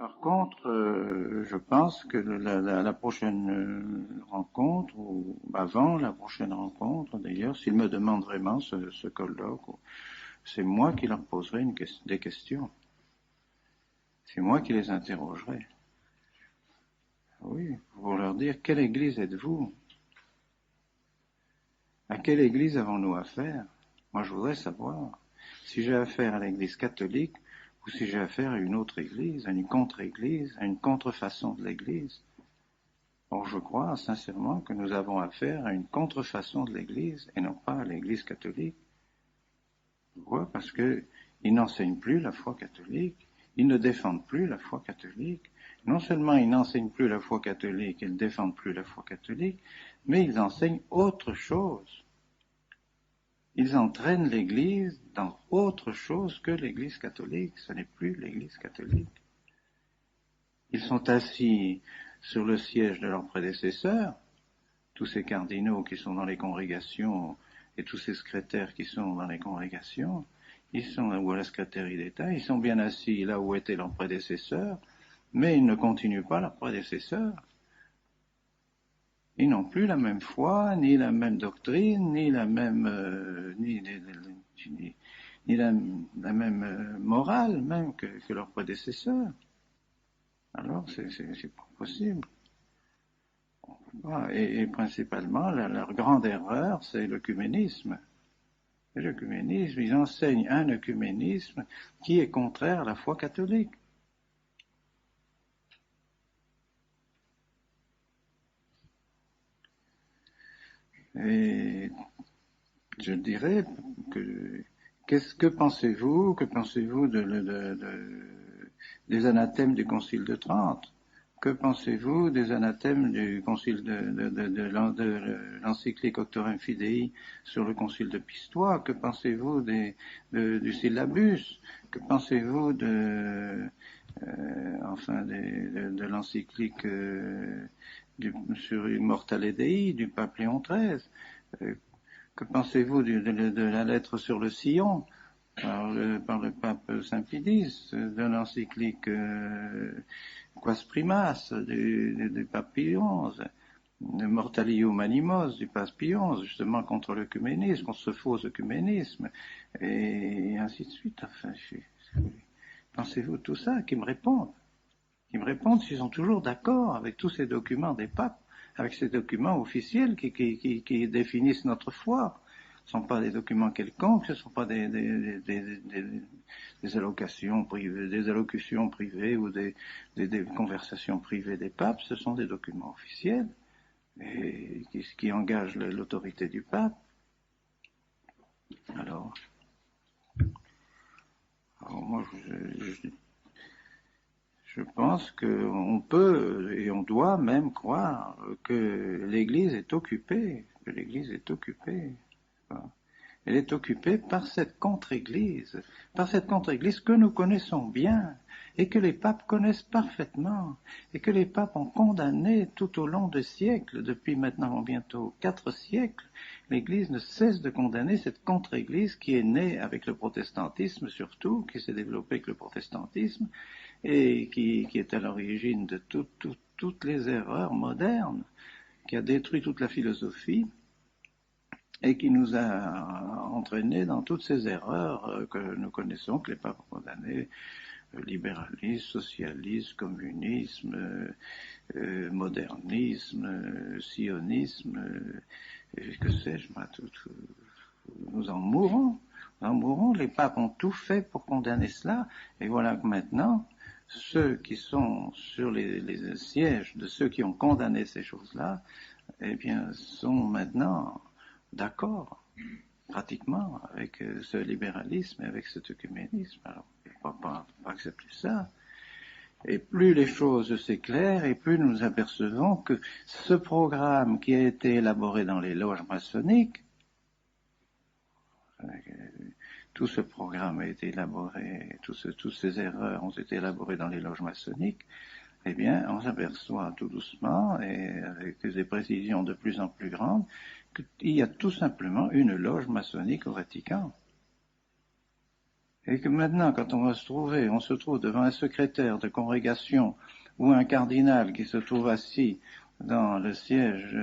Par contre, je pense que la prochaine rencontre, ou avant la prochaine rencontre d'ailleurs, s'ils me demandent vraiment ce colloque, c'est moi qui leur poserai des questions. C'est moi qui les interrogerai. Oui, pour leur dire quelle église êtes-vous? À quelle église avons-nous affaire? Moi, je voudrais savoir si j'ai affaire à l'église catholique ou si j'ai affaire à une autre église, à une contre-église, à une contrefaçon de l'église. Or, je crois sincèrement que nous avons affaire à une contrefaçon de l'église et non pas à l'église catholique. Pourquoi? Parce que ils n'enseignent plus la foi catholique, ils ne défendent plus la foi catholique. Non seulement ils n'enseignent plus la foi catholique, ils ne défendent plus la foi catholique, mais ils enseignent autre chose. Ils entraînent l'Église dans autre chose que l'Église catholique. Ce n'est plus l'Église catholique. Ils sont assis sur le siège de leurs prédécesseurs, tous ces cardinaux qui sont dans les congrégations et tous ces secrétaires qui sont dans les congrégations, ils sont là où à la secrétaire d'État, ils sont bien assis là où étaient leurs prédécesseurs, mais ils ne continuent pas leurs prédécesseurs. Ils n'ont plus la même foi, ni la même doctrine, ni la même, ni la même morale même que leurs prédécesseurs. Alors, c'est pas possible. Et principalement, leur grande erreur, c'est l'œcuménisme. Et l'œcuménisme, ils enseignent un œcuménisme qui est contraire à la foi catholique. Et je dirais que pensez-vous des anathèmes du Concile de Trente? Que pensez-vous des anathèmes du Concile de l'encyclique Auctorem Fidei sur le Concile de Pistoie? Que pensez-vous du syllabus? Que pensez-vous de l'encyclique sur Immortale Dei du pape Léon XIII? Que pensez-vous de la lettre sur le sillon par le pape Saint-Pie X, de l'encyclique Quas Primas du pape Pie XI, de Mortalium Animos du pape Pie XI, justement contre l'œcuménisme, contre ce faux œcuménisme, et ainsi de suite. Enfin, pensez-vous de tout ça? Qui me répondent s'ils sont toujours d'accord avec tous ces documents des papes, avec ces documents officiels qui définissent notre foi. Ce ne sont pas des documents quelconques, ce ne sont pas des allocations privées, des allocutions privées ou des conversations privées des papes, ce sont des documents officiels et qui engagent l'autorité du pape. Alors moi, je pense qu'on peut et on doit même croire que l'Église est occupée, Elle est occupée par cette contre-Église que nous connaissons bien et que les papes connaissent parfaitement et que les papes ont condamné tout au long de siècles, depuis maintenant bientôt 4 siècles. L'Église ne cesse de condamner cette contre-Église qui est née avec le protestantisme surtout, qui s'est développée avec le protestantisme et qui est à l'origine de toutes les erreurs modernes, qui a détruit toute la philosophie et qui nous a entraînés dans toutes ces erreurs que nous connaissons, que les papes ont condamnées, libéralisme, socialisme, communisme, modernisme, sionisme, que sais-je, nous en mourrons. Les papes ont tout fait pour condamner cela, et voilà que maintenant, ceux qui sont sur les sièges de ceux qui ont condamné ces choses-là, eh bien, sont maintenant d'accord, pratiquement, avec ce libéralisme et avec cet œcuménisme. Alors, on ne peut pas accepter ça. Et plus les choses s'éclairent, et plus nous apercevons que ce programme qui a été élaboré dans les loges maçonniques, tout ce programme a été élaboré, toutes ces erreurs ont été élaborées dans les loges maçonniques, eh bien, on s'aperçoit tout doucement, et avec des précisions de plus en plus grandes, qu'il y a tout simplement une loge maçonnique au Vatican. Et que maintenant, quand on se trouve devant un secrétaire de congrégation ou un cardinal qui se trouve assis dans le siège,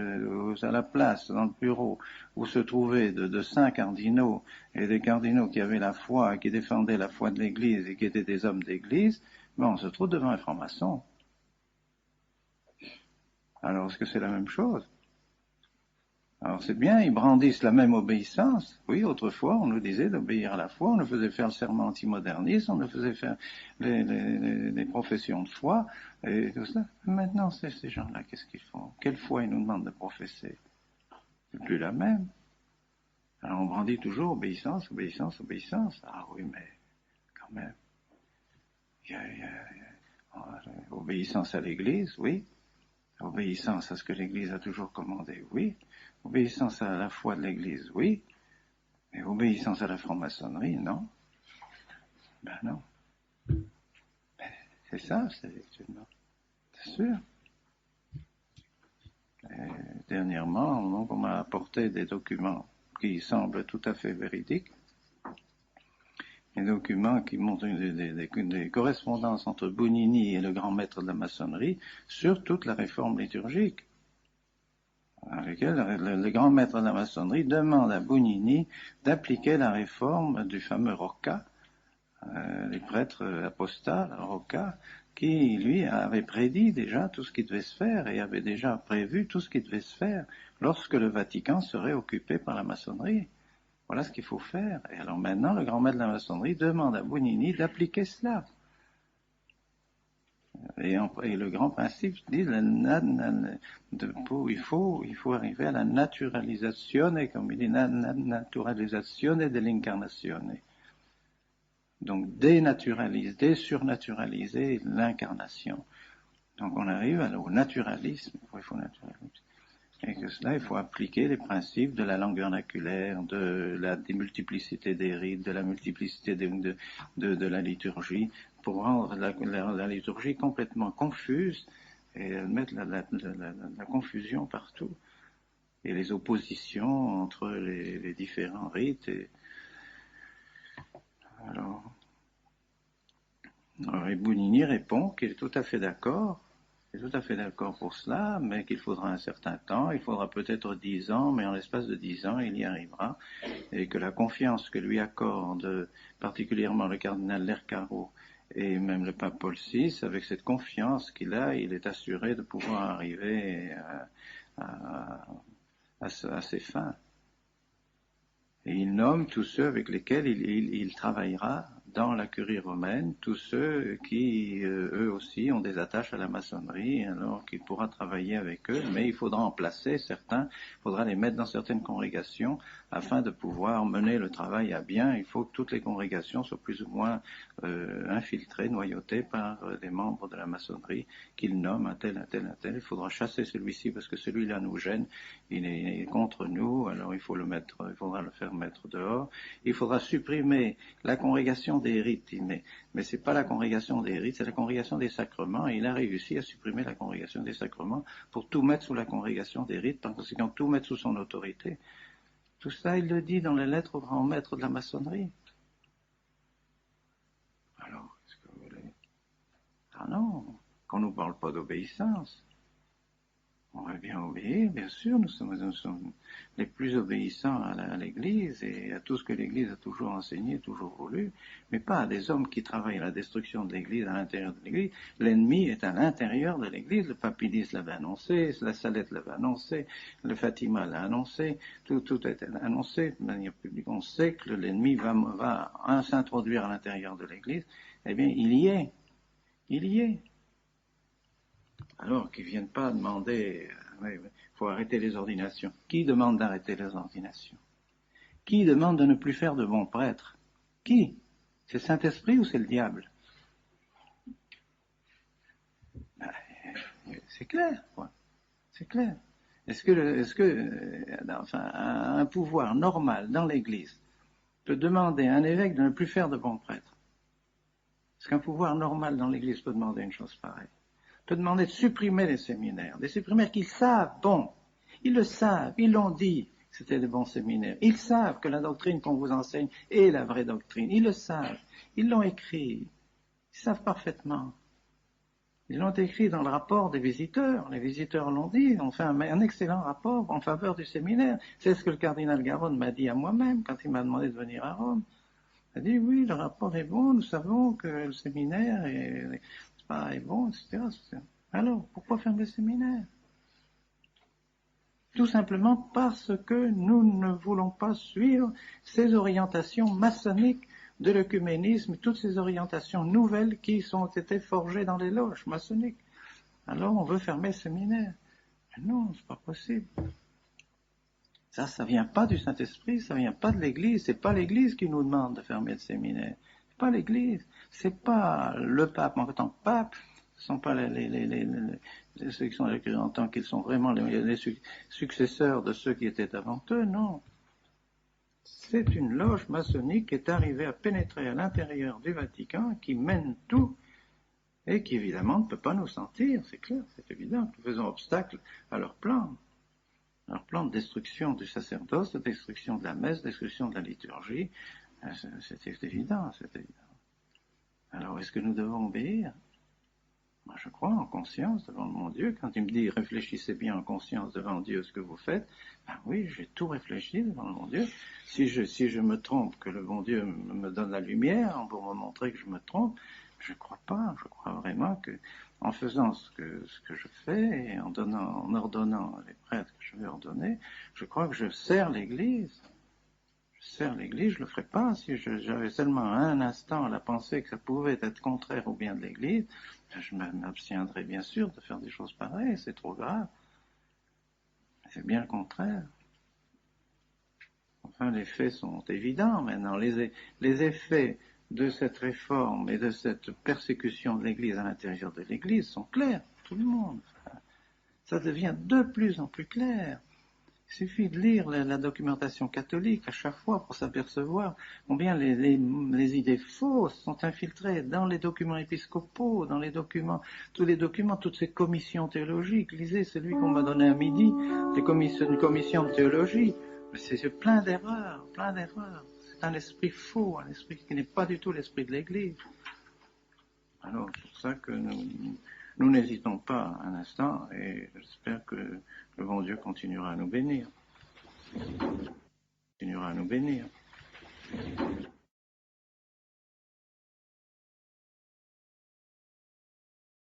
à la place, dans le bureau, où se trouvaient de saints cardinaux, et des cardinaux qui avaient la foi, qui défendaient la foi de l'Église et qui étaient des hommes d'Église, ben on se trouve devant un franc-maçon. Alors, est-ce que c'est la même chose? Alors c'est bien, ils brandissent la même obéissance. Oui, autrefois, on nous disait d'obéir à la foi, on nous faisait faire le serment antimoderniste, on nous faisait faire les professions de foi, et tout ça. Maintenant, ces gens-là, qu'est-ce qu'ils font? Quelle foi ils nous demandent de professer? C'est plus la même. Alors on brandit toujours obéissance, obéissance, obéissance. Ah oui, mais quand même, obéissance à l'Église, oui. Obéissance à ce que l'Église a toujours commandé, oui. Obéissance à la foi de l'Église, oui. Mais obéissance à la franc-maçonnerie, non. Ben non. C'est ça, c'est sûr. Et dernièrement, donc, on m'a apporté des documents qui semblent tout à fait véridiques. Des documents qui montrent des correspondances entre Bonini et le grand maître de la maçonnerie sur toute la réforme liturgique. Dans lequel le grand maître de la maçonnerie demande à Bonini d'appliquer la réforme du fameux Rocca, les prêtres apostats, Rocca, qui, lui, avait prédit déjà tout ce qui devait se faire et avait déjà prévu tout ce qui devait se faire lorsque le Vatican serait occupé par la maçonnerie. Voilà ce qu'il faut faire. Et alors maintenant, le grand maître de la maçonnerie demande à Bonini d'appliquer cela. Et le grand principe dit il faut arriver à la naturalisation, comme il dit, naturalisation dell'incarnation. Donc désurnaturaliser l'incarnation. Donc on arrive au naturalisme. Il faut naturalisme. Et que cela, il faut appliquer les principes de la langue vernaculaire, de la démultiplicité des rites, de la multiplicité de la liturgie, pour rendre la liturgie complètement confuse et mettre la confusion partout. Et les oppositions entre les différents rites. Alors Bonini répond qu'il est tout à fait d'accord. Il est tout à fait d'accord pour cela, mais qu'il faudra un certain temps, il faudra peut-être 10 ans, mais en l'espace de 10 ans, il y arrivera, et que la confiance que lui accorde particulièrement le cardinal Lercaro et même le pape Paul VI, avec cette confiance qu'il a, il est assuré de pouvoir arriver à ses fins. Et il nomme tous ceux avec lesquels il travaillera dans la curie romaine, tous ceux qui, eux aussi, ont des attaches à la maçonnerie, alors qu'il pourra travailler avec eux, mais il faudra en placer certains, il faudra les mettre dans certaines congrégations, afin de pouvoir mener le travail à bien. Il faut que toutes les congrégations soient plus ou moins infiltrées, noyautées par des membres de la maçonnerie, qu'ils nomment un tel, un tel, un tel. Il faudra chasser celui-ci, parce que celui-là nous gêne, il est contre nous, alors il faudra le faire mettre dehors. Il faudra supprimer la congrégation des rites, mais c'est pas la congrégation des rites, c'est la congrégation des sacrements, et il a réussi à supprimer la congrégation des sacrements pour tout mettre sous la congrégation des rites, par conséquent tout mettre sous son autorité. Tout ça, il le dit dans les lettres au grand maître de la maçonnerie. Alors, qu'est-ce que vous voulez? Ah non, qu'on nous parle pas d'obéissance. On va bien obéir, bien sûr, nous sommes les plus obéissants à l'Église et à tout ce que l'Église a toujours enseigné, toujours voulu, mais pas à des hommes qui travaillent à la destruction de l'Église à l'intérieur de l'Église. L'ennemi est à l'intérieur de l'Église, le papidis l'avait annoncé, la Salette l'avait annoncé, le Fatima l'a annoncé, tout a été annoncé de manière publique. On sait que l'ennemi va s'introduire à l'intérieur de l'Église. Eh bien, il y est. Alors qu'ils ne viennent pas demander, il faut arrêter les ordinations. Qui demande d'arrêter les ordinations? Qui demande de ne plus faire de bons prêtres? Qui? C'est le Saint-Esprit ou c'est le diable? C'est clair, quoi. C'est clair. Est-ce que un pouvoir normal dans l'Église peut demander à un évêque de ne plus faire de bons prêtres? Est-ce qu'un pouvoir normal dans l'Église peut demander une chose pareille? Peut demander de supprimer les séminaires, des séminaires qu'ils savent, bon, ils le savent, ils l'ont dit, c'était des bons séminaires. Ils savent que la doctrine qu'on vous enseigne est la vraie doctrine. Ils le savent. Ils l'ont écrit. Ils savent parfaitement. Ils l'ont écrit dans le rapport des visiteurs. Les visiteurs l'ont dit. Ils ont fait un excellent rapport en faveur du séminaire. C'est ce que le cardinal Garonne m'a dit à moi-même quand il m'a demandé de venir à Rome. Il a dit, oui, le rapport est bon. Nous savons que le séminaire est bon, etc. Alors, pourquoi fermer le séminaire? Tout simplement parce que nous ne voulons pas suivre ces orientations maçonniques de l'œcuménisme, toutes ces orientations nouvelles qui ont été forgées dans les loges maçonniques. Alors on veut fermer le séminaire. Mais non, c'est pas possible. Ça vient pas du Saint-Esprit, ça vient pas de l'Église, c'est pas l'Église qui nous demande de fermer le séminaire. C'est pas l'Église, c'est pas le pape en tant que pape, ce sont pas ceux qui sont écrits en tant qu'ils sont vraiment les successeurs de ceux qui étaient avant eux, non. C'est une loge maçonnique qui est arrivée à pénétrer à l'intérieur du Vatican, qui mène tout, et qui évidemment ne peut pas nous sentir, c'est clair, c'est évident. Nous faisons obstacle à leur plan de destruction du sacerdoce, de destruction de la messe, de destruction de la liturgie, c'est évident, c'est évident. Alors est-ce que nous devons obéir? Moi, je crois en conscience devant mon Dieu. Quand il me dit réfléchissez bien en conscience devant Dieu ce que vous faites, ben oui, j'ai tout réfléchi devant mon Dieu. Si je me trompe, que le bon Dieu me donne la lumière pour me montrer que je me trompe, je crois pas. Je crois vraiment que en faisant ce que je fais et en ordonnant les prêtres que je vais ordonner, je crois que je sers l'Église. Je sers l'Église, je le ferais pas si j'avais seulement un instant à la pensée que ça pouvait être contraire au bien de l'Église. Je m'abstiendrai bien sûr de faire des choses pareilles, c'est trop grave. C'est bien le contraire. Enfin, les faits sont évidents maintenant. Les effets de cette réforme et de cette persécution de l'Église à l'intérieur de l'Église sont clairs, tout le monde. Ça devient de plus en plus clair. Il suffit de lire la documentation catholique à chaque fois pour s'apercevoir combien les idées fausses sont infiltrées dans les documents épiscopaux, dans les documents, toutes ces commissions théologiques. Lisez celui qu'on m'a donné à midi, une commission de théologie. C'est plein d'erreurs, plein d'erreurs. C'est un esprit faux, un esprit qui n'est pas du tout l'esprit de l'Église. Alors, c'est pour ça que nous n'hésitons pas un instant et j'espère que le bon Dieu continuera à nous bénir. Continuera à nous bénir.